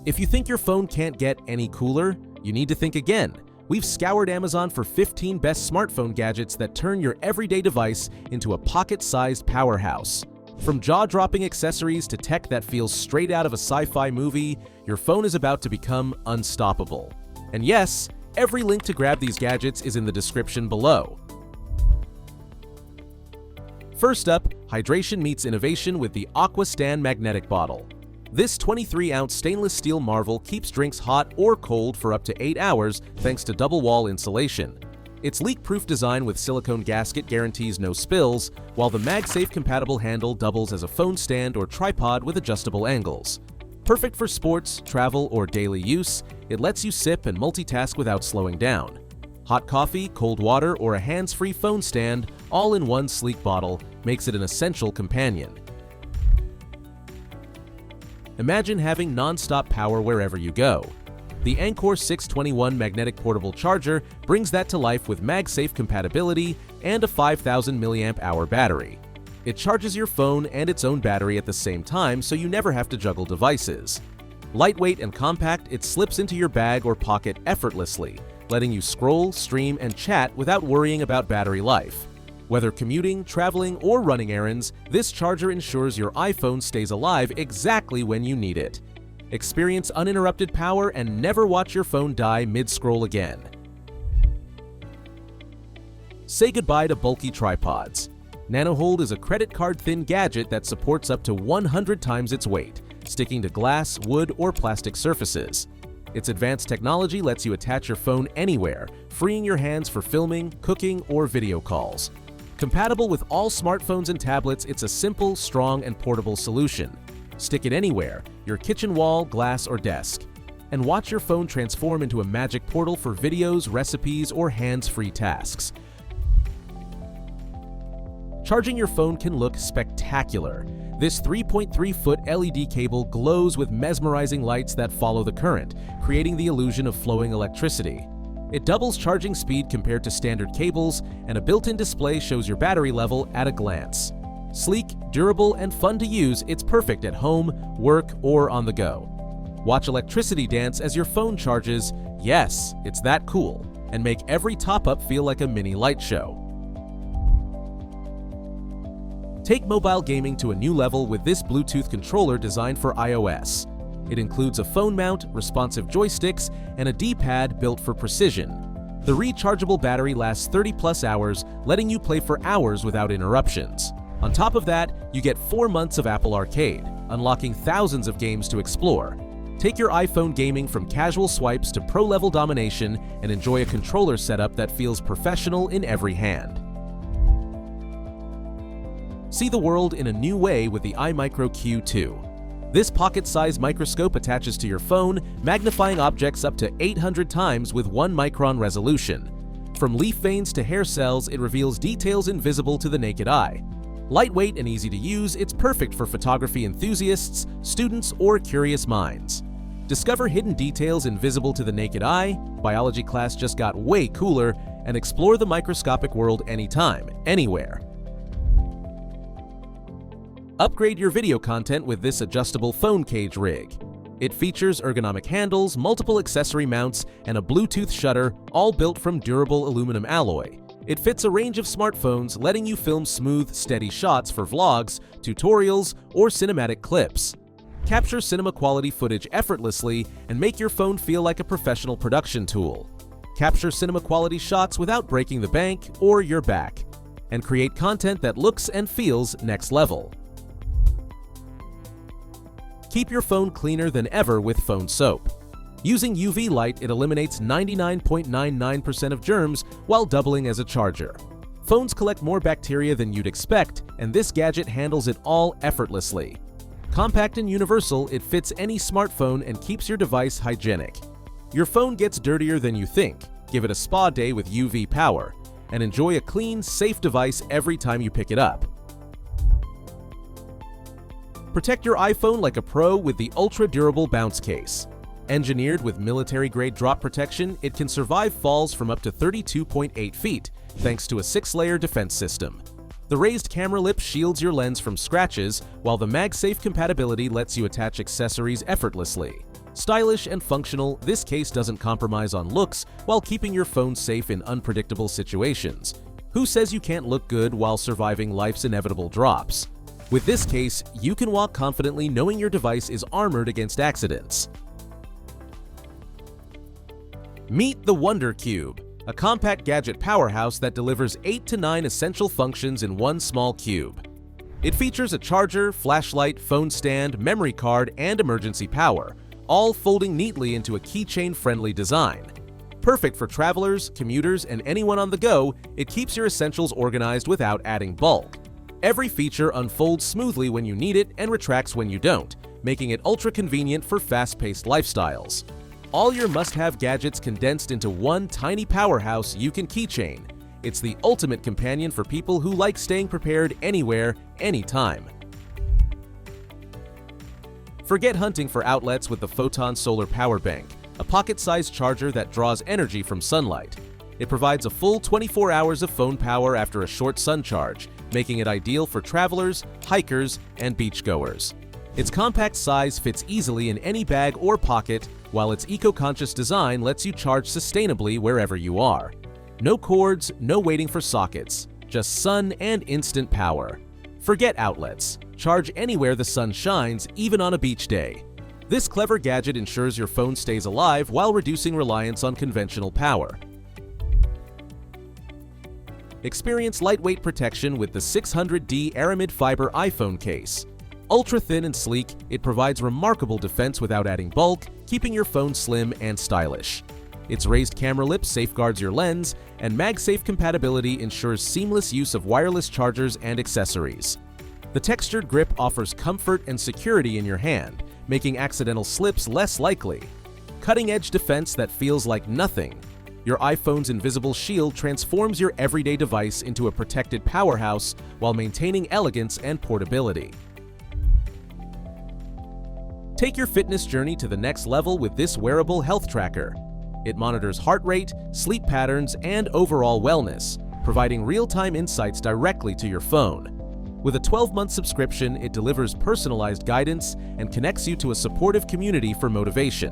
If you think your phone can't get any cooler, you need to think again. We've scoured Amazon for 15 best smartphone gadgets that turn your everyday device into a pocket-sized powerhouse. From jaw-dropping accessories to tech that feels straight out of a sci-fi movie, your phone is about to become unstoppable. And yes, every link to grab these gadgets is in the description below. First up, hydration meets innovation with the AquaStan magnetic bottle. This 23-ounce stainless steel marvel keeps drinks hot or cold for up to 8 hours thanks to double-wall insulation. Its leak-proof design with silicone gasket guarantees no spills, while the MagSafe compatible handle doubles as a phone stand or tripod with adjustable angles. Perfect for sports, travel, or daily use, it lets you sip and multitask without slowing down. Hot coffee, cold water, or a hands-free phone stand, all in one sleek bottle, makes it an essential companion. Imagine having non-stop power wherever you go. The Anchor 621 magnetic portable charger brings that to life with MagSafe compatibility and a 5,000 mAh battery. It charges your phone and its own battery at the same time, so you never have to juggle devices. Lightweight and compact, it slips into your bag or pocket effortlessly, letting you scroll, stream, and chat without worrying about battery life. Whether commuting, traveling, or running errands, this charger ensures your iPhone stays alive exactly when you need it. Experience uninterrupted power and never watch your phone die mid-scroll again. Say goodbye to bulky tripods. Nano Hold is a credit card-thin gadget that supports up to 100 times its weight, sticking to glass, wood, or plastic surfaces. Its advanced technology lets you attach your phone anywhere, freeing your hands for filming, cooking, or video calls. Compatible with all smartphones and tablets, it's a simple, strong, and portable solution. Stick it anywhere, your kitchen wall, glass, or desk. And watch your phone transform into a magic portal for videos, recipes, or hands-free tasks. Charging your phone can look spectacular. This 3.3-foot LED cable glows with mesmerizing lights that follow the current, creating the illusion of flowing electricity. It doubles charging speed compared to standard cables, and a built-in display shows your battery level at a glance. Sleek, durable, and fun to use, it's perfect at home, work, or on the go. Watch electricity dance as your phone charges. Yes, it's that cool, and make every top-up feel like a mini light show. Take mobile gaming to a new level with this Bluetooth controller designed for iOS. It includes a phone mount, responsive joysticks, and a D-pad built for precision. The rechargeable battery lasts 30+ hours, letting you play for hours without interruptions. On top of that, you get 4 months of Apple Arcade, unlocking thousands of games to explore. Take your iPhone gaming from casual swipes to pro-level domination and enjoy a controller setup that feels professional in every hand. See the world in a new way with the iMicro Q2. This pocket-sized microscope attaches to your phone, magnifying objects up to 800 times with 1 micron resolution. From leaf veins to hair cells, it reveals details invisible to the naked eye. Lightweight and easy to use, it's perfect for photography enthusiasts, students, or curious minds. Discover hidden details invisible to the naked eye, biology class just got way cooler, and explore the microscopic world anytime, anywhere. Upgrade your video content with this adjustable phone cage rig. It features ergonomic handles, multiple accessory mounts, and a Bluetooth shutter, all built from durable aluminum alloy. It fits a range of smartphones, letting you film smooth, steady shots for vlogs, tutorials, or cinematic clips. Capture cinema-quality footage effortlessly and make your phone feel like a professional production tool. Capture cinema-quality shots without breaking the bank or your back. And create content that looks and feels next level. Keep your phone cleaner than ever with phone soap. Using UV light, it eliminates 99.99% of germs while doubling as a charger. Phones collect more bacteria than you'd expect, and this gadget handles it all effortlessly. Compact and universal, it fits any smartphone and keeps your device hygienic. Your phone gets dirtier than you think. Give it a spa day with UV power, and enjoy a clean, safe device every time you pick it up. Protect your iPhone like a pro with the ultra-durable bounce case. Engineered with military-grade drop protection, it can survive falls from up to 32.8 feet, thanks to a 6-layer defense system. The raised camera lip shields your lens from scratches, while the MagSafe compatibility lets you attach accessories effortlessly. Stylish and functional, this case doesn't compromise on looks while keeping your phone safe in unpredictable situations. Who says you can't look good while surviving life's inevitable drops? With this case, you can walk confidently knowing your device is armored against accidents. Meet the Wonder Cube, a compact gadget powerhouse that delivers 8 to 9 essential functions in one small cube. It features a charger, flashlight, phone stand, memory card, and emergency power, all folding neatly into a keychain-friendly design. Perfect for travelers, commuters, and anyone on the go, it keeps your essentials organized without adding bulk. Every feature unfolds smoothly when you need it and retracts when you don't, making it ultra-convenient for fast-paced lifestyles. All your must-have gadgets condensed into one tiny powerhouse you can keychain. It's the ultimate companion for people who like staying prepared anywhere, anytime. Forget hunting for outlets with the Photon Solar Power Bank, a pocket-sized charger that draws energy from sunlight. It provides a full 24 hours of phone power after a short sun charge, making it ideal for travelers, hikers, and beachgoers. Its compact size fits easily in any bag or pocket, while its eco-conscious design lets you charge sustainably wherever you are. No cords, no waiting for sockets, just sun and instant power. Forget outlets. Charge anywhere the sun shines, even on a beach day. This clever gadget ensures your phone stays alive while reducing reliance on conventional power. Experience lightweight protection with the 600D aramid fiber iPhone case. Ultra-thin and sleek, it provides remarkable defense without adding bulk, keeping your phone slim and stylish. Its raised camera lip safeguards your lens, and MagSafe compatibility ensures seamless use of wireless chargers and accessories. The textured grip offers comfort and security in your hand, making accidental slips less likely. Cutting-edge defense that feels like nothing. Your iPhone's invisible shield transforms your everyday device into a protected powerhouse while maintaining elegance and portability. Take your fitness journey to the next level with this wearable health tracker. It monitors heart rate, sleep patterns, and overall wellness, providing real-time insights directly to your phone. With a 12-month subscription, it delivers personalized guidance and connects you to a supportive community for motivation.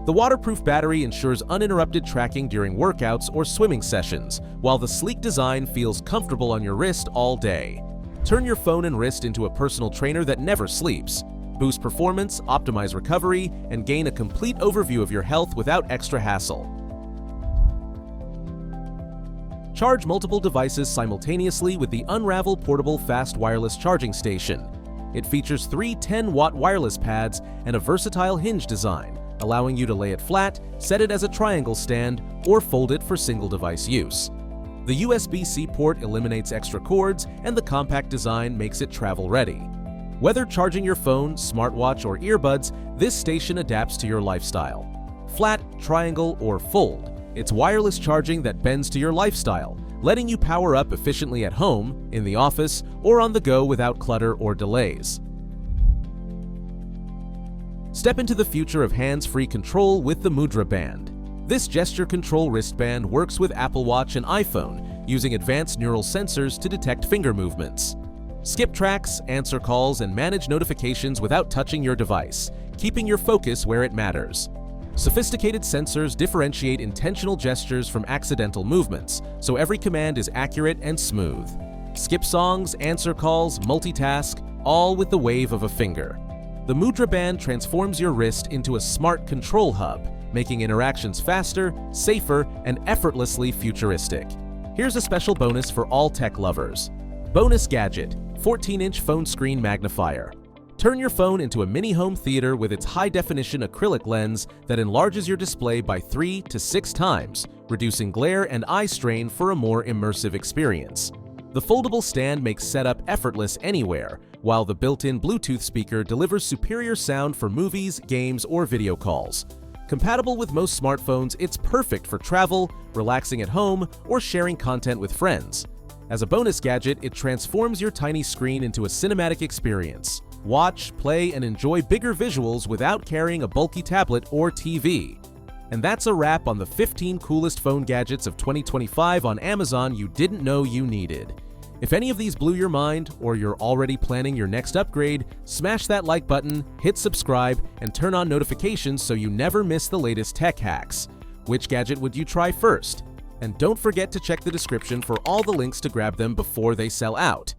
The waterproof battery ensures uninterrupted tracking during workouts or swimming sessions, while the sleek design feels comfortable on your wrist all day. Turn your phone and wrist into a personal trainer that never sleeps. Boost performance, optimize recovery, and gain a complete overview of your health without extra hassle. Charge multiple devices simultaneously with the Unravel Portable Fast Wireless Charging Station. It features 3 10-watt wireless pads and a versatile hinge design, allowing you to lay it flat, set it as a triangle stand, or fold it for single-device use. The USB-C port eliminates extra cords, and the compact design makes it travel-ready. Whether charging your phone, smartwatch, or earbuds, this station adapts to your lifestyle. Flat, triangle, or fold, it's wireless charging that bends to your lifestyle, letting you power up efficiently at home, in the office, or on the go without clutter or delays. Step into the future of hands-free control with the Mudra Band. This gesture control wristband works with Apple Watch and iPhone, using advanced neural sensors to detect finger movements. Skip tracks, answer calls, and manage notifications without touching your device, keeping your focus where it matters. Sophisticated sensors differentiate intentional gestures from accidental movements, so every command is accurate and smooth. Skip songs, answer calls, multitask, all with the wave of a finger. The Mudra Band transforms your wrist into a smart control hub, making interactions faster, safer, and effortlessly futuristic. Here's a special bonus for all tech lovers. Bonus gadget, 14-inch phone screen magnifier. Turn your phone into a mini home theater with its high-definition acrylic lens that enlarges your display by 3 to 6 times, reducing glare and eye strain for a more immersive experience. The foldable stand makes setup effortless anywhere, while the built-in Bluetooth speaker delivers superior sound for movies, games, or video calls. Compatible with most smartphones, it's perfect for travel, relaxing at home, or sharing content with friends. As a bonus gadget, it transforms your tiny screen into a cinematic experience. Watch, play, and enjoy bigger visuals without carrying a bulky tablet or TV. And that's a wrap on the 15 coolest phone gadgets of 2025 on Amazon you didn't know you needed. If any of these blew your mind, or you're already planning your next upgrade, smash that like button, hit subscribe, and turn on notifications so you never miss the latest tech hacks. Which gadget would you try first? And don't forget to check the description for all the links to grab them before they sell out.